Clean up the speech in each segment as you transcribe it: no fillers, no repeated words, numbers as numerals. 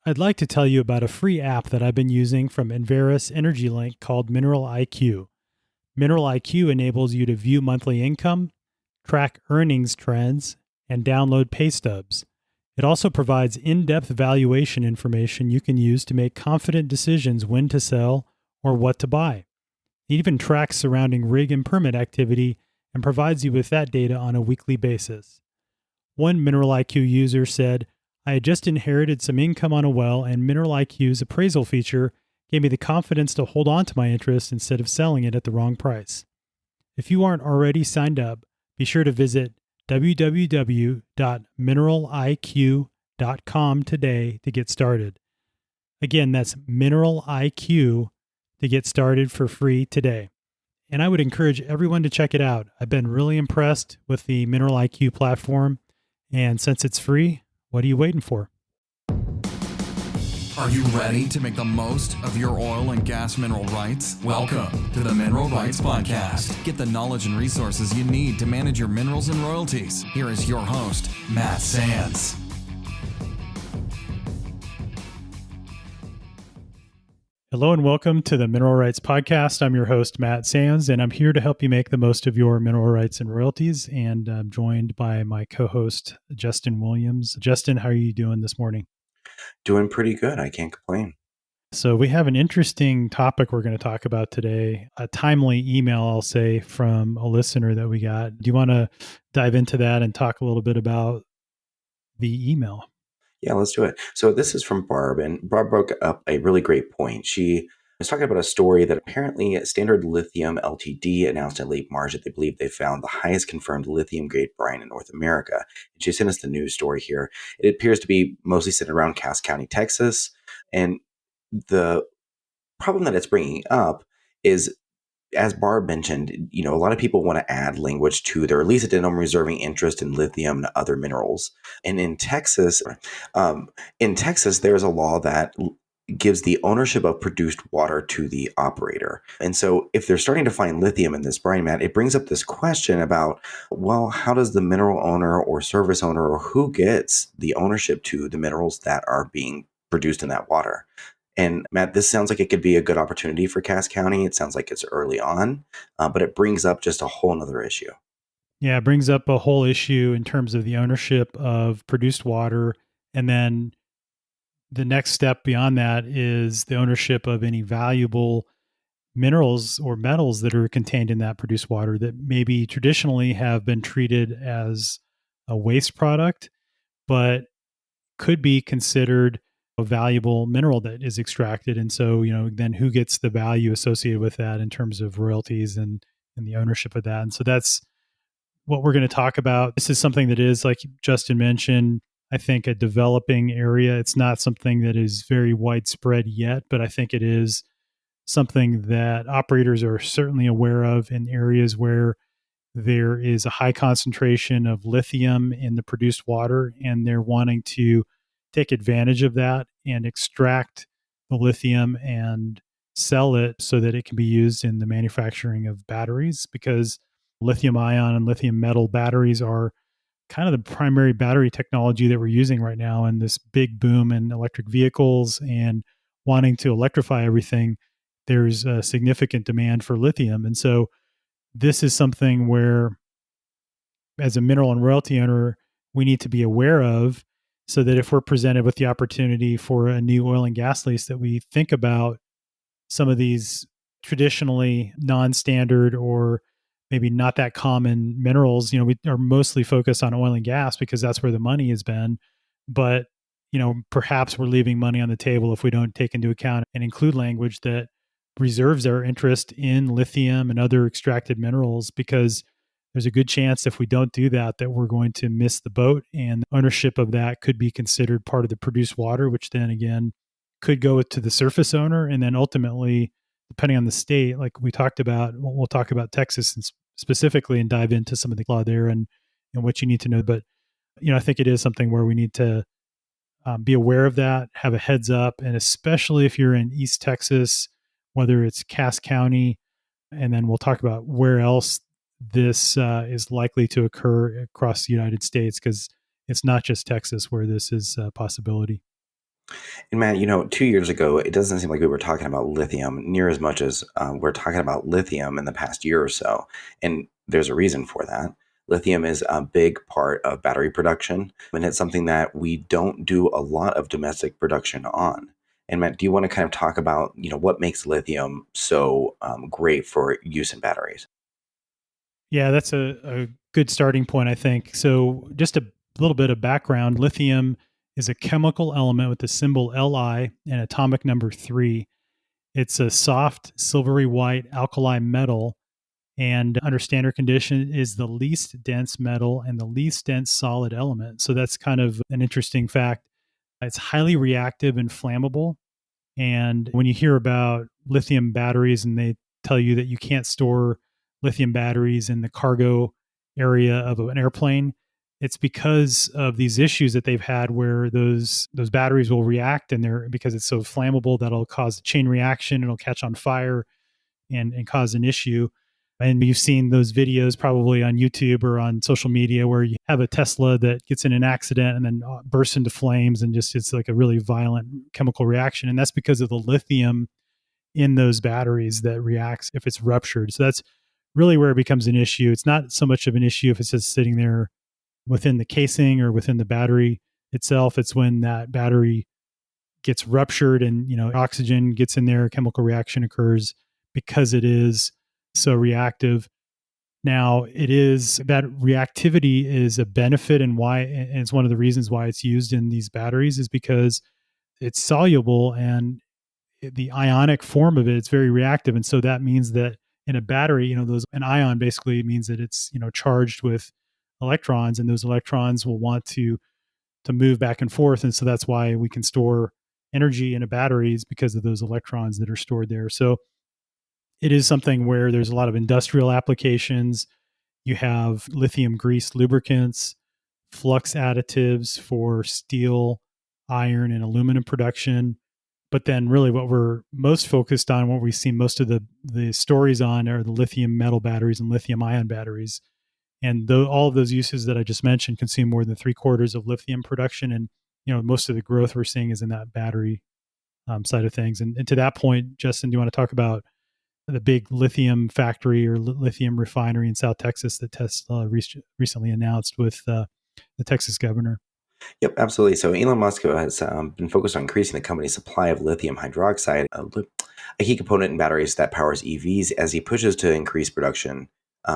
I'd like to tell you about a free app that I've been using from Enverus Energy Link called Mineral IQ. Mineral IQ enables you to view monthly income, track earnings trends, and download pay stubs. It also provides in-depth valuation information you can use to make confident decisions when to sell or what to buy. It even tracks surrounding rig and permit activity and provides you with that data on a weekly basis. One Mineral IQ user said, "I had just inherited some income on a well, and Mineral IQ's appraisal feature gave me the confidence to hold on to my interest instead of selling it at the wrong price." If you aren't already signed up, be sure to visit www.mineraliq.com today to get started. Again, that's Mineral IQ to get started for free today. And I would encourage everyone to check it out. I've been really impressed with the Mineral IQ platform. And since it's free, what are you waiting for? Are you ready to make the most of your oil and gas mineral rights? Welcome to the Mineral Rights Podcast. Get the knowledge and resources you need to manage your minerals and royalties. Here is your host, Matt Sands. Hello and welcome to the Mineral Rights Podcast. I'm your host, Matt Sands, and I'm here to help you make the most of your mineral rights and royalties. And I'm joined by my co-host, Justin Williams. Justin, how are you doing this morning? Doing pretty good. I can't complain. So we have an interesting topic we're going to talk about today, a timely email, I'll say, from a listener that we got. Do you want to dive into that and talk a little bit about the email? Yeah, let's do it. So this is from Barb, and Barb broke up a really great point. She was talking about a story that apparently Standard Lithium Ltd. Announced in late March that they believe they found the highest confirmed lithium-grade brine in North America. And she sent us the news story here. It appears to be mostly centered around Cass County, Texas. And the problem that it's bringing up is, as Barb mentioned, a lot of people want to add language to their lease addendum reserving interest in lithium and other minerals. And in Texas, there's a law that gives the ownership of produced water to the operator. And so if they're starting to find lithium in this brine mat, it brings up this question about, well, how does the mineral owner or service owner, or who gets the ownership to the minerals that are being produced in that water? And Matt, this sounds like it could be a good opportunity for Cass County. It sounds like it's early on, but it brings up just a whole nother issue. Yeah, it brings up a whole issue in terms of the ownership of produced water. And then the next step beyond that is the ownership of any valuable minerals or metals that are contained in that produced water that maybe traditionally have been treated as a waste product, but could be considered a valuable mineral that is extracted. And so, then who gets the value associated with that in terms of royalties and the ownership of that? And so that's what we're going to talk about. This is something that is, like Justin mentioned, I think a developing area. It's not something that is very widespread yet, but I think it is something that operators are certainly aware of in areas where there is a high concentration of lithium in the produced water, and they're wanting to take advantage of that and extract the lithium and sell it so that it can be used in the manufacturing of batteries, because lithium ion and lithium metal batteries are kind of the primary battery technology that we're using right now in this big boom in electric vehicles and wanting to electrify everything. There's a significant demand for lithium. And so this is something where, as a mineral and royalty owner, we need to be aware of, so that if we're presented with the opportunity for a new oil and gas lease, that we think about some of these traditionally non-standard or maybe not that common minerals. We are mostly focused on oil and gas because that's where the money has been. But, perhaps we're leaving money on the table if we don't take into account and include language that reserves our interest in lithium and other extracted minerals, because there's a good chance if we don't do that, that we're going to miss the boat, and ownership of that could be considered part of the produced water, which then again could go to the surface owner. And then ultimately, depending on the state, like we talked about, we'll talk about Texas and specifically and dive into some of the law there and what you need to know. But, I think it is something where we need to be aware of that, have a heads up, and especially if you're in East Texas, whether it's Cass County, and then we'll talk about where else this is likely to occur across the United States, because it's not just Texas where this is a possibility. And Matt, 2 years ago, it doesn't seem like we were talking about lithium near as much as we're talking about lithium in the past year or so. And there's a reason for that. Lithium is a big part of battery production, and it's something that we don't do a lot of domestic production on. And Matt, do you want to kind of talk about, what makes lithium so great for use in batteries? Yeah, that's a good starting point, I think. So, just a little bit of background: lithium is a chemical element with the symbol Li and atomic number 3. It's a soft, silvery white alkali metal, and under standard condition is the least dense metal and the least dense solid element. So, that's kind of an interesting fact. It's highly reactive and flammable. And when you hear about lithium batteries and they tell you that you can't store lithium batteries in the cargo area of an airplane, it's because of these issues that they've had where those batteries will react, and they're because it's so flammable that'll cause a chain reaction, it'll catch on fire and cause an issue. And you've seen those videos probably on YouTube or on social media where you have a Tesla that gets in an accident and then bursts into flames, and just it's like a really violent chemical reaction. And that's because of the lithium in those batteries that reacts if it's ruptured. So that's really where it becomes an issue. It's not so much of an issue if it's just sitting there within the casing or within the battery itself. It's when that battery gets ruptured and oxygen gets in there, a chemical reaction occurs because it is so reactive. Now, it is that reactivity is a benefit, and it's one of the reasons why it's used in these batteries is because it's soluble, and the ionic form of it's very reactive. And so that means that in a battery, those an ion basically means that it's charged with electrons, and those electrons will want to move back and forth. And so that's why we can store energy in a battery, is because of those electrons that are stored there. So it is something where there's a lot of industrial applications. You have lithium grease lubricants, flux additives for steel, iron, and aluminum production. But then, really, what we're most focused on, what we see most of the stories on, are the lithium metal batteries and lithium ion batteries. And all of those uses that I just mentioned consume more than 3/4 of lithium production. And most of the growth we're seeing is in that battery side of things. And to that point, Justin, do you want to talk about the big lithium factory or lithium refinery in South Texas that Tesla recently announced with the Texas governor? Yep, absolutely. So Elon Musk has been focused on increasing the company's supply of lithium hydroxide, a key component in batteries that powers EVs, as he pushes to increase production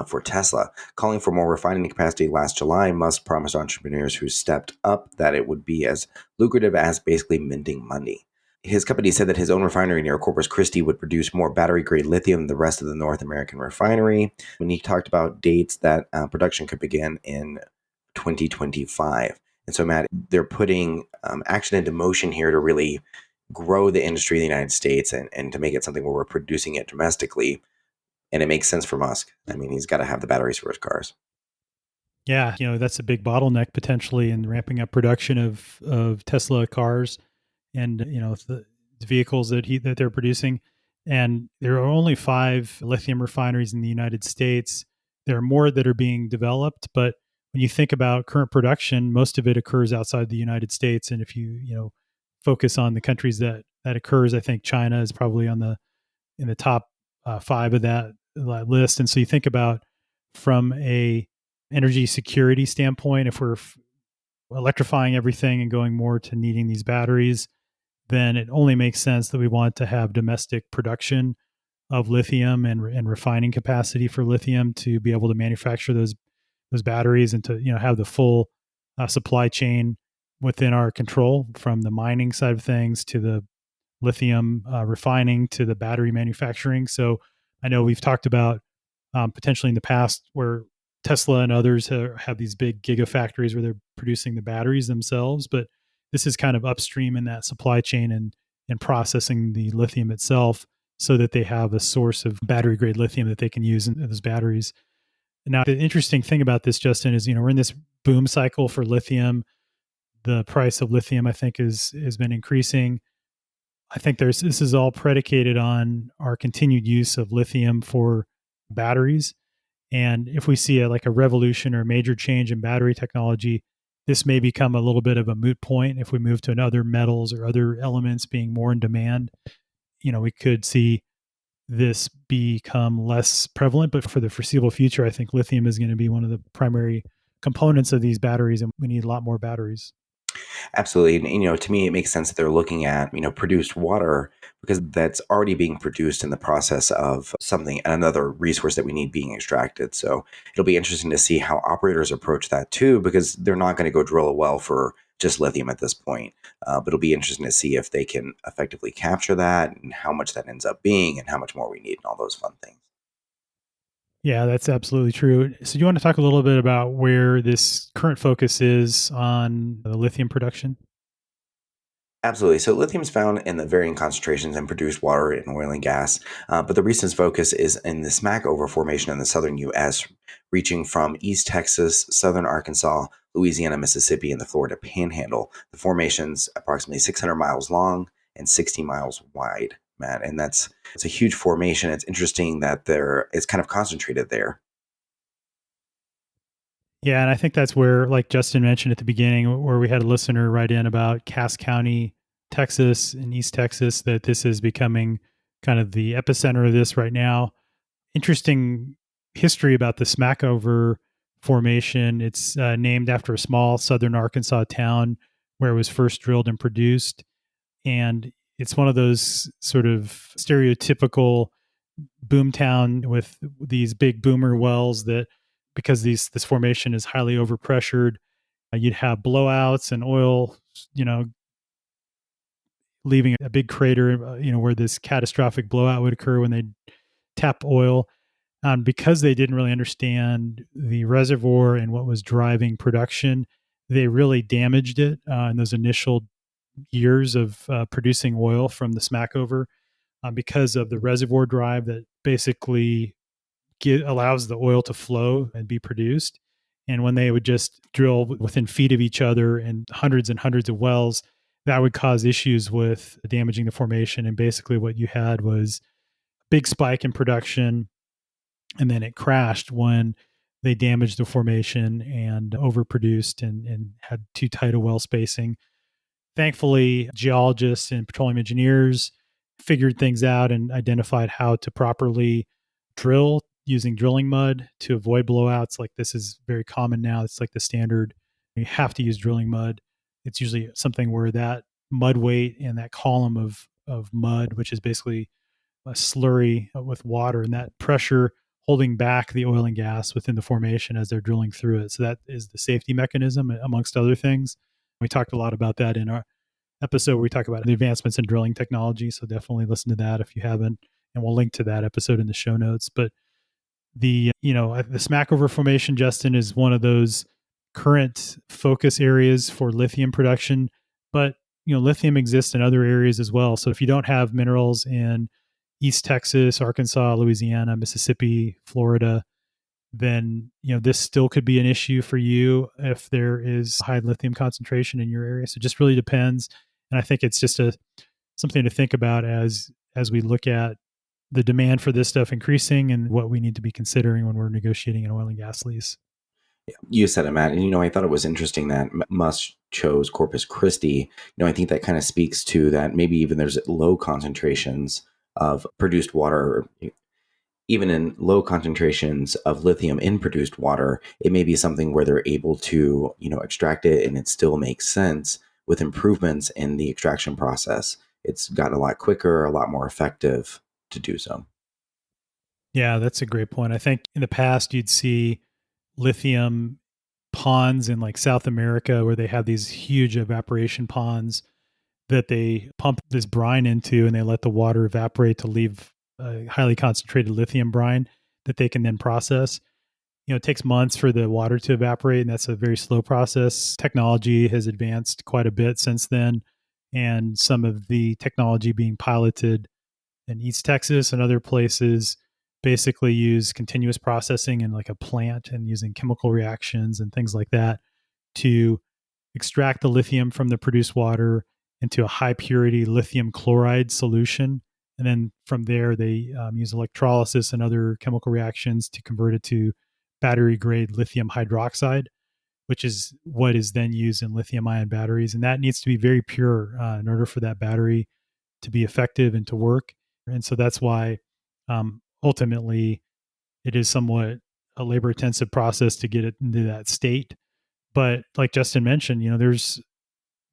for Tesla. Calling for more refining capacity last July, Musk promised entrepreneurs who stepped up that it would be as lucrative as basically minting money. His company said that his own refinery near Corpus Christi would produce more battery-grade lithium than the rest of the North American refinery. When he talked about dates that production could begin in 2025. And so, Matt, they're putting action into motion here to really grow the industry in the United States and to make it something where we're producing it domestically. And it makes sense for Musk. I mean, he's got to have the batteries for his cars. Yeah, that's a big bottleneck potentially in ramping up production of Tesla cars, and the vehicles that they're producing. And there are only 5 lithium refineries in the United States. There are more that are being developed, but when you think about current production, most of it occurs outside the United States. And if you focus on the countries that occurs, I think China is probably in the top 5 of that list. And so you think about, from a energy security standpoint, if we're electrifying everything and going more to needing these batteries, then it only makes sense that we want to have domestic production of lithium and refining capacity for lithium to be able to manufacture those batteries, and to have the full supply chain within our control, from the mining side of things to the lithium refining to the battery manufacturing. So I know we've talked about potentially in the past where Tesla and others have these big gigafactories where they're producing the batteries themselves, but this is kind of upstream in that supply chain and processing the lithium itself so that they have a source of battery grade lithium that they can use in those batteries. Now, the interesting thing about this, Justin, is we're in this boom cycle for lithium. The price of lithium, I think, has been increasing. I think this is all predicated on our continued use of lithium for batteries. And if we see like a revolution or a major change in battery technology, this may become a little bit of a moot point if we move to other metals or other elements being more in demand. We could see this become less prevalent, but for the foreseeable future, I think lithium is going to be one of the primary components of these batteries, and we need a lot more batteries. Absolutely. And, to me, it makes sense that they're looking at, produced water because that's already being produced in the process of something, another resource that we need being extracted. So it'll be interesting to see how operators approach that too, because they're not going to go drill a well for just lithium at this point. But it'll be interesting to see if they can effectively capture that and how much that ends up being and how much more we need and all those fun things. Yeah, that's absolutely true. So, do you want to talk a little bit about where this current focus is on the lithium production? Absolutely. So lithium is found in the varying concentrations in produced water and oil and gas, but the recent focus is in the Smackover Formation in the southern U.S., reaching from East Texas, southern Arkansas, Louisiana, Mississippi, and the Florida Panhandle. The formation's approximately 600 miles long and 60 miles wide, Matt, and it's a huge formation. It's interesting that it's kind of concentrated there. Yeah, and I think that's where, like Justin mentioned at the beginning, where we had a listener write in about Cass County, Texas, and East Texas, that this is becoming kind of the epicenter of this right now. Interesting history about the Smackover Formation. It's named after a small southern Arkansas town where it was first drilled and produced. And it's one of those sort of stereotypical boomtown with these big boomer wells that, because this formation is highly overpressured, you'd have blowouts and oil, you know, leaving a big crater, where this catastrophic blowout would occur when they tap oil. Because they didn't really understand the reservoir and what was driving production, they really damaged it in those initial years of producing oil from the Smackover, because of the reservoir drive that basically allows the oil to flow and be produced. And when they would just drill within feet of each other and hundreds of wells, that would cause issues with damaging the formation. And basically, what you had was a big spike in production, and then it crashed when they damaged the formation and overproduced and had too tight a well spacing. Thankfully, geologists and petroleum engineers figured things out and identified how to properly drill using drilling mud to avoid blowouts. Like, this is very common now. It's like the standard. You have to use drilling mud. It's usually something where that mud weight and that column of mud, which is basically a slurry with water, and that pressure holding back the oil and gas within the formation as they're drilling through it. So that is the safety mechanism, amongst other things. We talked a lot about that in our episode where we talk about the advancements in drilling technology. So definitely listen to that if you haven't, and we'll link to that episode in the show notes. But the Smackover Formation, Justin, is one of those current focus areas for lithium production. But lithium exists in other areas as well. So if you don't have minerals in East Texas, Arkansas, Louisiana, Mississippi, Florida, then this still could be an issue for you if there is high lithium concentration in your area. So it just really depends. And I think it's just something to think about as we look at the demand for this stuff increasing and what we need to be considering when we're negotiating an oil and gas lease. You said it, Matt. And, I thought it was interesting that Musk chose Corpus Christi. I think that kind of speaks to that maybe even there's low concentrations of produced water, even in low concentrations of lithium in produced water, it may be something where they're able to, extract it and it still makes sense with improvements in the extraction process. It's gotten a lot quicker, a lot more effective to do so. Yeah, that's a great point. I think in the past you'd see lithium ponds in like South America where they have these huge evaporation ponds that they pump this brine into, and they let the water evaporate to leave a highly concentrated lithium brine that they can then process. It takes months for the water to evaporate, and that's a very slow process. Technology has advanced quite a bit since then, and some of the technology being piloted in East Texas and other places basically use continuous processing in like a plant and using chemical reactions and things like that to extract the lithium from the produced water into a high purity lithium chloride solution. And then from there, they use electrolysis and other chemical reactions to convert it to battery grade lithium hydroxide. which is what is then used in lithium ion batteries. And that needs to be very pure in order for that battery to be effective and to work. And so that's why ultimately it is somewhat a labor intensive process to get it into that state. But like Justin mentioned, there's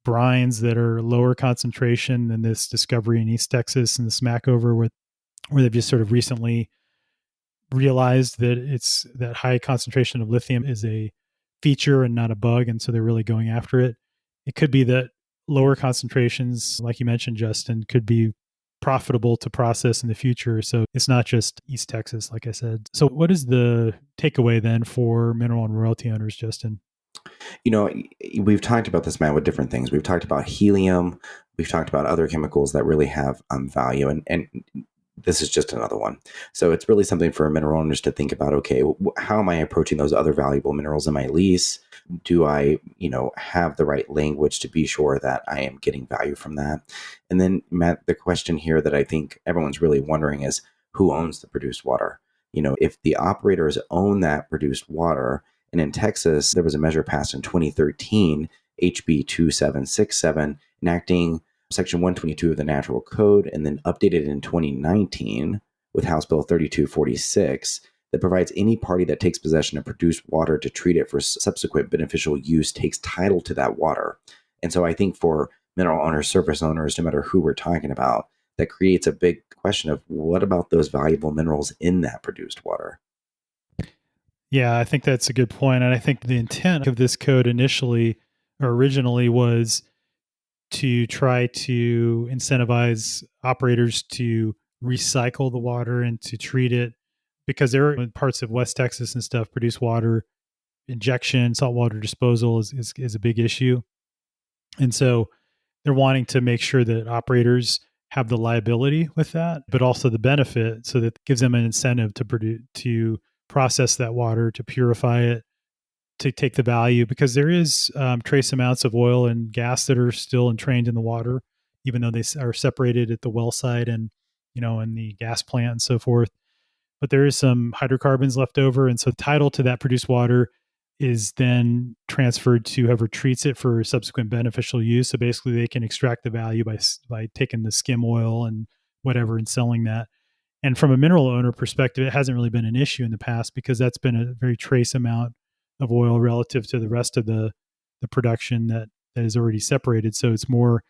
brines that are lower concentration than this discovery in East Texas and the Smackover where they've just sort of recently realized that it's that high concentration of lithium is a feature and not a bug, and so they're really going after it. It could be that lower concentrations, like you mentioned, Justin, could be profitable to process in the future. So it's not just East Texas, like I said. So what is the takeaway then for mineral and royalty owners, Justin? We've talked about this, Matt, with different things. We've talked about helium. We've talked about other chemicals that really have value. And this is just another one. So it's really something for mineral owners to think about, okay, how am I approaching those other valuable minerals in my lease? Do I, have the right language to be sure that I am getting value from that? And then, Matt, the question here that I think everyone's really wondering is who owns the produced water? If the operators own that produced water, and in Texas, there was a measure passed in 2013, HB 2767, enacting Section 122 of the Natural Code, and then updated in 2019 with House Bill 3246 that provides any party that takes possession of produced water to treat it for subsequent beneficial use takes title to that water. And so I think for mineral owners, surface owners, no matter who we're talking about, that creates a big question of what about those valuable minerals in that produced water? Yeah, I think that's a good point. And I think the intent of this code initially or originally was to try to incentivize operators to recycle the water and to treat it because there are parts of West Texas and stuff produce water injection, saltwater disposal is a big issue. And so they're wanting to make sure that operators have the liability with that, but also the benefit so that gives them an incentive to process that water, to purify it, to take the value because there is trace amounts of oil and gas that are still entrained in the water, even though they are separated at the well site and in the gas plant and so forth. But there is some hydrocarbons left over, and so title to that produced water is then transferred to whoever treats it for subsequent beneficial use. So basically, they can extract the value by taking the skim oil and whatever and selling that. And from a mineral owner perspective, it hasn't really been an issue in the past because that's been a very trace amount of oil relative to the rest of the production that is already separated. So it's more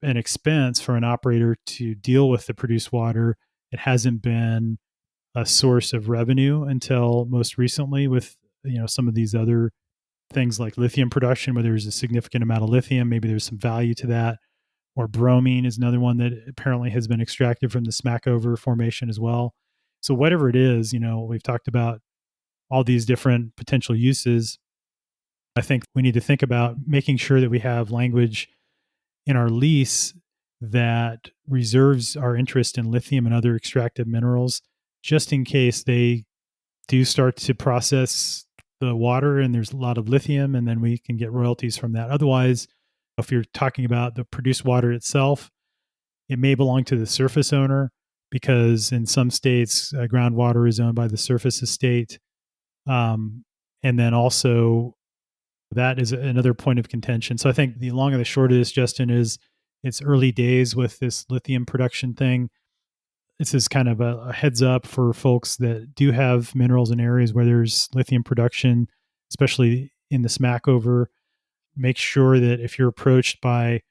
an expense for an operator to deal with the produced water. It hasn't been a source of revenue until most recently with some of these other things like lithium production where there's a significant amount of lithium. Maybe there's some value to that. Or bromine is another one that apparently has been extracted from the Smackover formation as well. So whatever it is, we've talked about all these different potential uses. I think we need to think about making sure that we have language in our lease that reserves our interest in lithium and other extractive minerals just in case they do start to process the water and there's a lot of lithium and then we can get royalties from that. Otherwise, if you're talking about the produced water itself, it may belong to the surface owner because in some states, groundwater is owned by the surface estate. And then also that is another point of contention. So I think the long and the short of this, Justin, is it's early days with this lithium production thing. This is kind of a heads up for folks that do have minerals in areas where there's lithium production, especially in the Smackover. Make sure that if you're approached by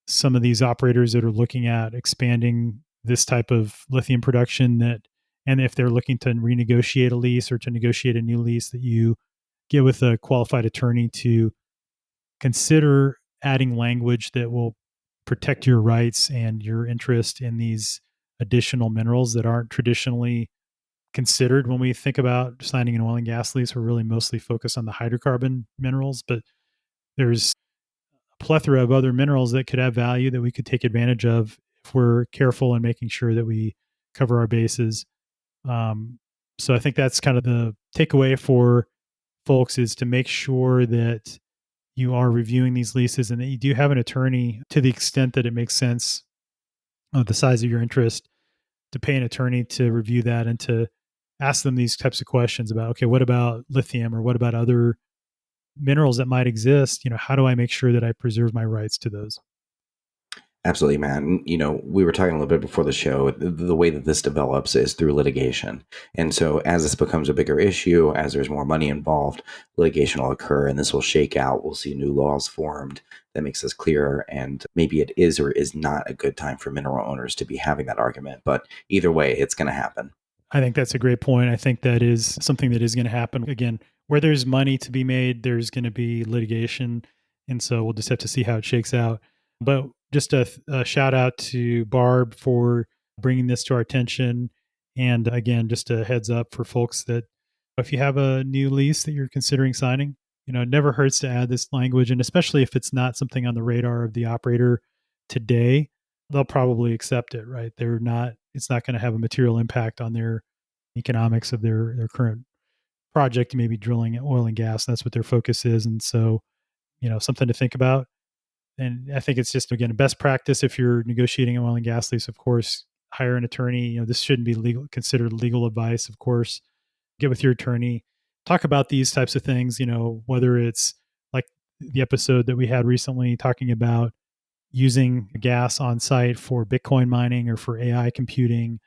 some of these operators that are looking at expanding this type of lithium production, that and if they're looking to renegotiate a lease or to negotiate a new lease, that you get with a qualified attorney to consider adding language that will protect your rights and your interest in these additional minerals that aren't traditionally considered when we think about signing an oil and gas lease. We're really mostly focused on the hydrocarbon minerals, but there's a plethora of other minerals that could have value that we could take advantage of if we're careful in making sure that we cover our bases. So I think that's kind of the takeaway for folks is to make sure that you are reviewing these leases and that you do have an attorney to the extent that it makes sense of the size of your interest to pay an attorney to review that and to ask them these types of questions about, okay, what about lithium or what about other minerals that might exist, how do I make sure that I preserve my rights to those? Absolutely, man. We were talking a little bit before the show. The way that this develops is through litigation. And so, as this becomes a bigger issue, as there's more money involved, litigation will occur and this will shake out. We'll see new laws formed that makes this clearer. And maybe it is or is not a good time for mineral owners to be having that argument. But either way, it's going to happen. I think that's a great point. I think that is something that is going to happen. Again, where there's money to be made, there's going to be litigation. And so we'll just have to see how it shakes out. But just a shout out to Barb for bringing this to our attention. And again, just a heads up for folks that if you have a new lease that you're considering signing, it never hurts to add this language. And especially if it's not something on the radar of the operator today, they'll probably accept it, right? It's not going to have a material impact on their economics of their current project, maybe drilling oil and gas. That's what their focus is. And so, something to think about. And I think it's just, again, best practice if you're negotiating an oil and gas lease, of course, hire an attorney. This shouldn't be considered legal advice, of course. Get with your attorney, talk about these types of things, whether it's like the episode that we had recently talking about using gas on site for Bitcoin mining or for AI computing,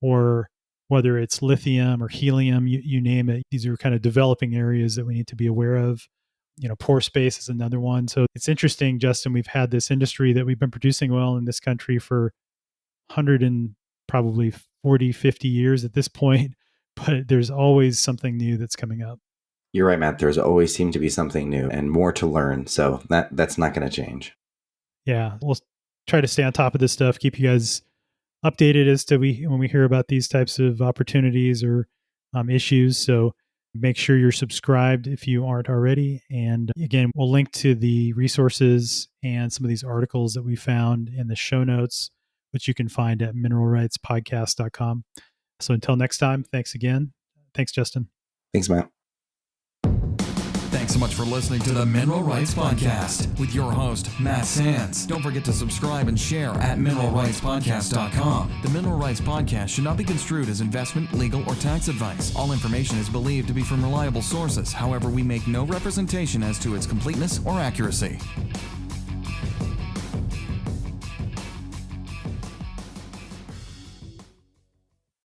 or whether it's lithium or helium, you name it. These are kind of developing areas that we need to be aware of. Pore space is another one. So it's interesting, Justin, we've had this industry that we've been producing oil in this country for 100 and probably 40, 50 years at this point, but there's always something new that's coming up. You're right, Matt. There's always seemed to be something new and more to learn. So that's not going to change. Yeah, we'll try to stay on top of this stuff, keep you guys updated as to when we hear about these types of opportunities or issues. So make sure you're subscribed if you aren't already. And again, we'll link to the resources and some of these articles that we found in the show notes, which you can find at mineralrightspodcast.com. So until next time, thanks again. Thanks, Justin. Thanks, Matt. Thanks so much for listening to the Mineral Rights Podcast with your host, Matt Sands. Don't forget to subscribe and share at mineralrightspodcast.com. The Mineral Rights Podcast should not be construed as investment, legal, or tax advice. All information is believed to be from reliable sources. However, we make no representation as to its completeness or accuracy.